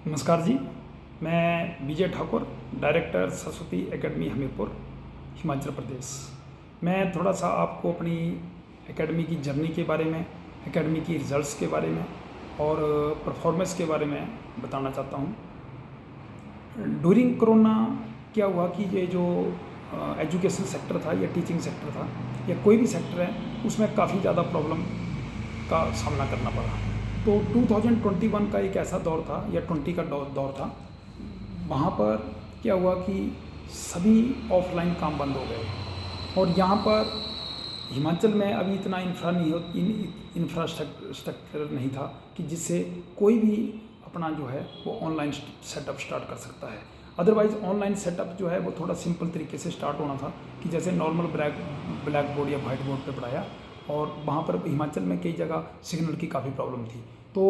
नमस्कार जी। मैं Vijay Thakur, director Saraswati academy Hamirpur, Himachal Pradesh. मैं थोड़ा सा आपको अपनी एकेडमी की जर्नी के बारे में, एकेडमी की रिजल्ट्स के बारे में और परफॉर्मेंस के बारे में बताना चाहता हूँ। ड्यूरिंग कोरोना क्या हुआ कि ये जो एजुकेशन सेक्टर था या टीचिंग सेक्टर था या कोई भी सेक्टर है, उसमें काफ़ी ज़्यादा प्रॉब्लम का सामना करना पड़ा। तो 2021 का एक ऐसा दौर था या 20 का दौर था, वहाँ पर क्या हुआ कि सभी ऑफलाइन काम बंद हो गए। और यहाँ पर हिमाचल में अभी इतना इंफ्रास्ट्रक्चर नहीं था कि जिससे कोई भी अपना जो है वो ऑनलाइन सेटअप स्टार्ट कर सकता है। अदरवाइज़ ऑनलाइन सेटअप जो है वो थोड़ा सिंपल तरीके से स्टार्ट होना था कि जैसे नॉर्मल ब्लैक बोर्ड या वाइट बोर्ड पे पढ़ाया, और वहाँ पर हिमाचल में कई जगह सिग्नल की काफ़ी प्रॉब्लम थी। तो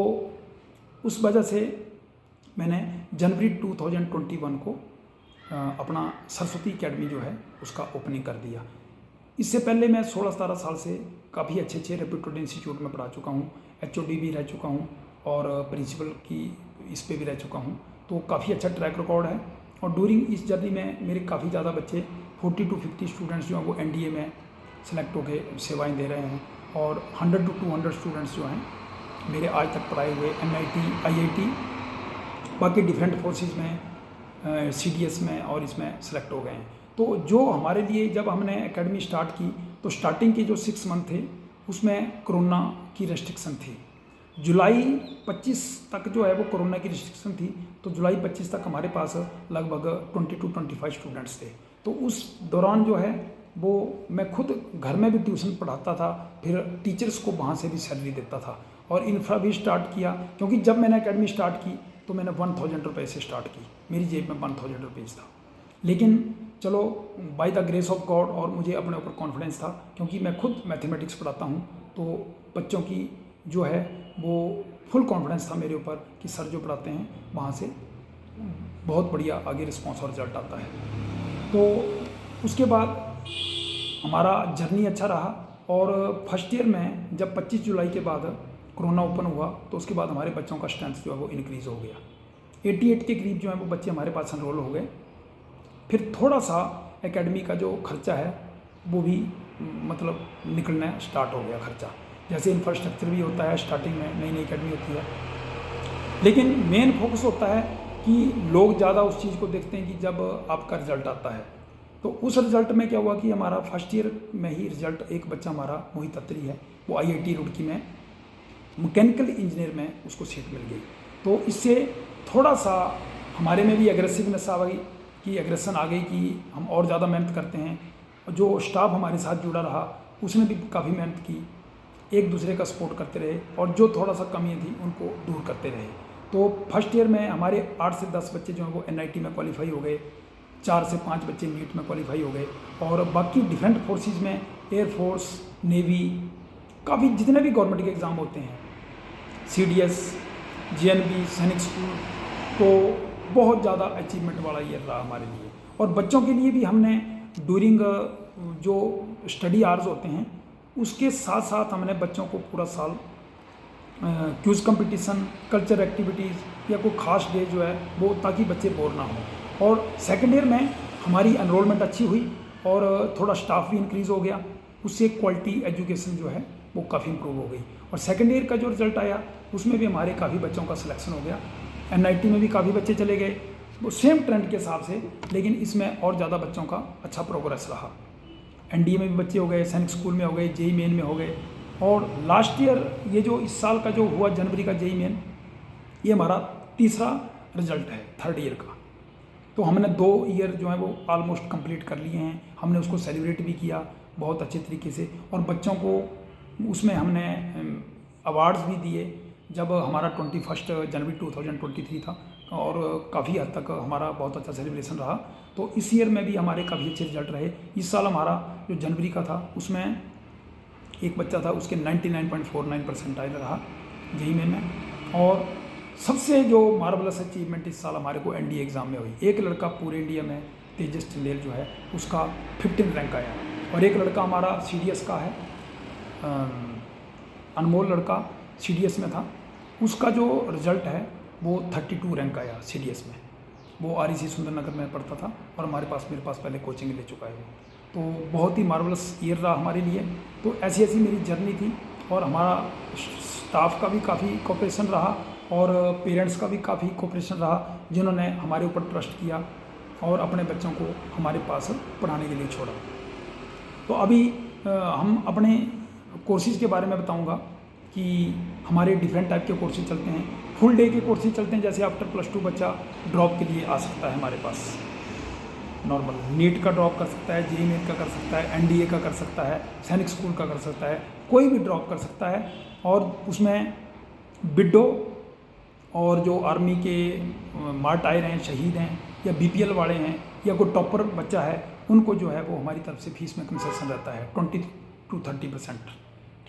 उस वजह से मैंने जनवरी 2021 को अपना सरस्वती एकेडमी जो है उसका ओपनिंग कर दिया। इससे पहले मैं 16-17 साल से काफ़ी अच्छे रेप्यूटेड इंस्टीट्यूट में पढ़ा चुका हूँ, HOD भी रह चुका हूँ और प्रिंसिपल की इस पे भी रह चुका हूँ, तो काफ़ी अच्छा ट्रैक रिकॉर्ड है। और ड्यूरिंग इस जर्नी में मेरे काफ़ी ज़्यादा बच्चे 40 to 50 स्टूडेंट्स जो हैं वो NDA में सेलेक्ट होकर सेवाएं दे रहे हैं, और 100 to 200 स्टूडेंट्स जो हैं मेरे आज तक पढ़ाए हुए NIT, IIT, बाकी डिफरेंट फोर्सेस में, CDS में और इसमें सेलेक्ट हो गए हैं। तो जो हमारे लिए जब हमने एकेडमी स्टार्ट की तो स्टार्टिंग के जो 6 मंथ थे उसमें कोरोना की रेस्ट्रिक्शन थी। जुलाई 25 तक जो है वो कोरोना की रिस्ट्रिक्शन थी, तो जुलाई 25 तक हमारे पास लगभग 20 to 25 स्टूडेंट्स थे। तो उस दौरान जो है वो मैं खुद घर में भी ट्यूशन पढ़ाता था, फिर टीचर्स को वहाँ से भी सैलरी देता था और इंफ्रा भी स्टार्ट किया। क्योंकि जब मैंने एकेडमी स्टार्ट की तो मैंने 1000 रुपये से स्टार्ट की, मेरी जेब में 1000 रुपीज़ था। लेकिन चलो by the grace of God, और मुझे अपने ऊपर कॉन्फिडेंस था क्योंकि मैं खुद मैथमेटिक्स पढ़ाता हूँ, तो बच्चों की जो है वो फुल कॉन्फिडेंस था मेरे ऊपर कि सर जो पढ़ाते हैं वहाँ से बहुत बढ़िया आगे रिस्पॉन्स और रिजल्ट आता है। तो उसके बाद हमारा जर्नी अच्छा रहा, और फर्स्ट ईयर में जब 25 जुलाई के बाद कोरोना ओपन हुआ तो उसके बाद हमारे बच्चों का स्ट्रेंथ जो है वो इंक्रीज़ हो गया। 88 के करीब जो है वो बच्चे हमारे पास एनरोल हो गए। फिर थोड़ा सा एकेडमी का जो खर्चा है वो भी मतलब निकलना स्टार्ट हो गया खर्चा, जैसे इंफ्रास्ट्रक्चर भी होता है, स्टार्टिंग में नई एकेडमी होती है। लेकिन मेन फोकस होता है कि लोग ज़्यादा उस चीज़ को देखते हैं कि जब आपका रिज़ल्ट आता है। तो उस रिज़ल्ट में क्या हुआ कि हमारा फर्स्ट ईयर में ही रिज़ल्ट, एक बच्चा हमारा मोहित अत्री है, वो IIT रुड़की में मैकेनिकल इंजीनियर में उसको सीट मिल गई। तो इससे थोड़ा सा हमारे में भी एग्रेसिवनेस आ गई कि एग्रेशन आ गई कि हम और ज़्यादा मेहनत करते हैं। जो स्टाफ हमारे साथ जुड़ा रहा उसने भी काफ़ी मेहनत की, एक दूसरे का सपोर्ट करते रहे और जो थोड़ा सा कमियाँ थी उनको दूर करते रहे। तो फर्स्ट ईयर में हमारे 8 से 10 बच्चे जो हैं वो NIT में क्वालिफाई हो गए, 4 से 5 बच्चे नीट में क्वालिफाई हो गए, और बाकी डिफरेंट फोर्सेस में एयरफोर्स, नेवी, काफ़ी जितने भी गवर्नमेंट के एग्ज़ाम होते हैं, CDS, GNB, सैनिक स्कूल, तो बहुत ज़्यादा अचीवमेंट वाला ईयर रहा हमारे लिए। और बच्चों के लिए भी हमने ड्यूरिंग जो स्टडी आवर्स होते हैं उसके साथ साथ हमने बच्चों को पूरा साल क्विज़ कंपटीशन, कल्चर एक्टिविटीज़ या कोई ख़ास डे जो है वो, ताकि बच्चे बोर ना हों। और सेकेंड ईयर में हमारी एनरोलमेंट अच्छी हुई और थोड़ा स्टाफ भी इंक्रीज़ हो गया, उससे क्वालिटी एजुकेशन जो है वो काफ़ी इंप्रूव हो गई। और सेकेंड ईयर का जो रिज़ल्ट आया उसमें भी हमारे काफ़ी बच्चों का सिलेक्शन हो गया, NIT में भी काफ़ी बच्चे चले गए, वो सेम ट्रेंड के हिसाब से, लेकिन इसमें और ज़्यादा बच्चों का अच्छा प्रोग्रेस रहा। NDA में भी बच्चे हो गए, सैनिक स्कूल में हो गए, JEE मेन में हो गए। और लास्ट ईयर ये जो इस साल का जो हुआ जनवरी का JEE मेन, ये हमारा तीसरा रिजल्ट है थर्ड ईयर का। तो हमने 2 ईयर जो है वो ऑलमोस्ट कंप्लीट कर लिए हैं। हमने उसको सेलिब्रेट भी किया बहुत अच्छे तरीके से, और बच्चों को उसमें हमने अवार्ड्स भी दिए जब हमारा 21 जनवरी 2023 था, और काफ़ी हद तक हमारा बहुत अच्छा सेलिब्रेशन रहा। तो इस ईयर में भी हमारे काफ़ी अच्छे रिजल्ट रहे। इस साल हमारा जो जनवरी का था उसमें एक बच्चा था, उसके 99.49% आया रहा JEE में। और सबसे जो मार्वलस अचीवमेंट इस साल हमारे को NDA एग्ज़ाम में हुई, एक लड़का पूरे इंडिया में, तेजस चंदेल जो है उसका 15 रैंक आया, और एक लड़का हमारा CDS का है, अनमोल लड़का CDS में था, उसका जो रिज़ल्ट है वो 32 रैंक आया CDS में। वो REC सुंदरनगर में पढ़ता था और मेरे पास पहले कोचिंग ले चुका है वो। तो बहुत ही मार्वलस ईयर रहा हमारे लिए। तो ऐसी ऐसी मेरी जर्नी थी और हमारा स्टाफ का भी काफ़ी कोऑपरेशन रहा और पेरेंट्स का भी काफ़ी कोऑपरेशन रहा, जिन्होंने हमारे ऊपर ट्रस्ट किया और अपने बच्चों को हमारे पास पढ़ाने के लिए छोड़ा। तो अभी हम अपने कोर्सेज़ के बारे में बताऊंगा कि हमारे डिफरेंट टाइप के कोर्सेज चलते हैं। फुल डे के कोर्सेज चलते हैं, जैसे आफ्टर +2 बच्चा ड्रॉप के लिए आ सकता है हमारे पास। नॉर्मल नीट का ड्रॉप कर सकता है, JEE मेन का कर सकता है, NDA का कर सकता है, सैनिक स्कूल का कर सकता है, कोई भी ड्रॉप कर सकता है। और उसमें बिडो और जो आर्मी के मार्टायर हैं, शहीद हैं, या BPL वाले हैं, या कोई टॉपर बच्चा है, उनको जो है वो हमारी तरफ से फीस में कंसेशन रहता है 20 to 30%,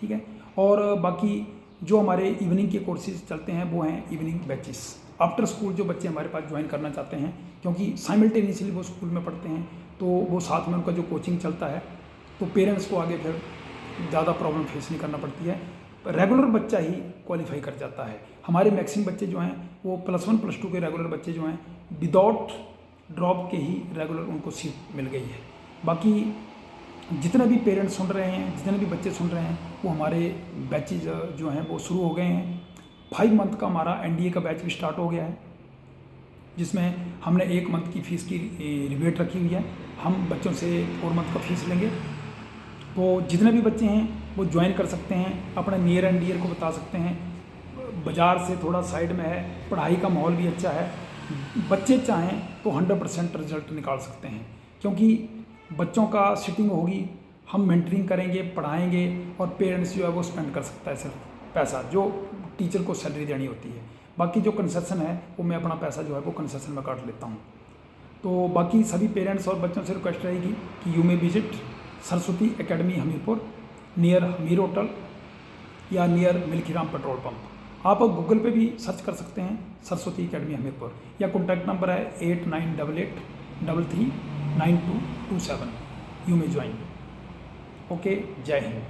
ठीक है। और बाकी जो हमारे इवनिंग के कोर्सेज चलते हैं वो हैं इवनिंग बैचेस। आफ्टर स्कूल जो बच्चे हमारे पास ज्वाइन करना चाहते हैं, क्योंकि साइमल्टेनियसली वो स्कूल में पढ़ते हैं, तो वो साथ में उनका जो कोचिंग चलता है, तो पेरेंट्स को आगे फिर ज़्यादा प्रॉब्लम फेस नहीं करना पड़ती है। रेगुलर बच्चा ही क्वालिफाई कर जाता है। हमारे मैक्सिमम बच्चे जो हैं वो +1 +2 के रेगुलर बच्चे जो हैं विदाउट ड्रॉप के ही रेगुलर उनको सीट मिल गई है। बाकी जितने भी पेरेंट्स सुन रहे हैं, जितने भी बच्चे सुन रहे हैं, वो हमारे बैचेज जो हैं वो शुरू हो गए हैं। 5 मंथ का हमारा NDA का बैच भी स्टार्ट हो गया है, जिसमें हमने 1 मंथ की फ़ीस की रिबेट रखी हुई है। हम बच्चों से 4 मंथ का फ़ीस लेंगे। तो जितने भी बच्चे हैं वो ज्वाइन कर सकते हैं, अपने नियर एंड डियर को बता सकते हैं। बाज़ार से थोड़ा साइड में है, पढ़ाई का माहौल भी अच्छा है। बच्चे चाहें तो 100% रिजल्ट निकाल सकते हैं, क्योंकि बच्चों का सिटिंग होगी, हम मेंटरिंग करेंगे, पढ़ाएंगे, और पेरेंट्स जो है वो स्पेंड कर सकता है सिर्फ पैसा जो टीचर को सैलरी देनी होती है। बाकी जो कंसेशन है वो मैं अपना पैसा जो है वो कंसेशन में काट लेता हूँ। तो बाकी सभी पेरेंट्स और बच्चों से रिक्वेस्ट रहेगी कि you may visit Saraswati academy Hamirpur, near Hamir hotel या नियर मिल्खीराम पेट्रोल पंप। आप गूगल पे भी सर्च कर सकते हैं सरस्वती एकेडमी हमीरपुर, या कॉन्टैक्ट नंबर है 8988339227। You may join. ओके, जय हिंद।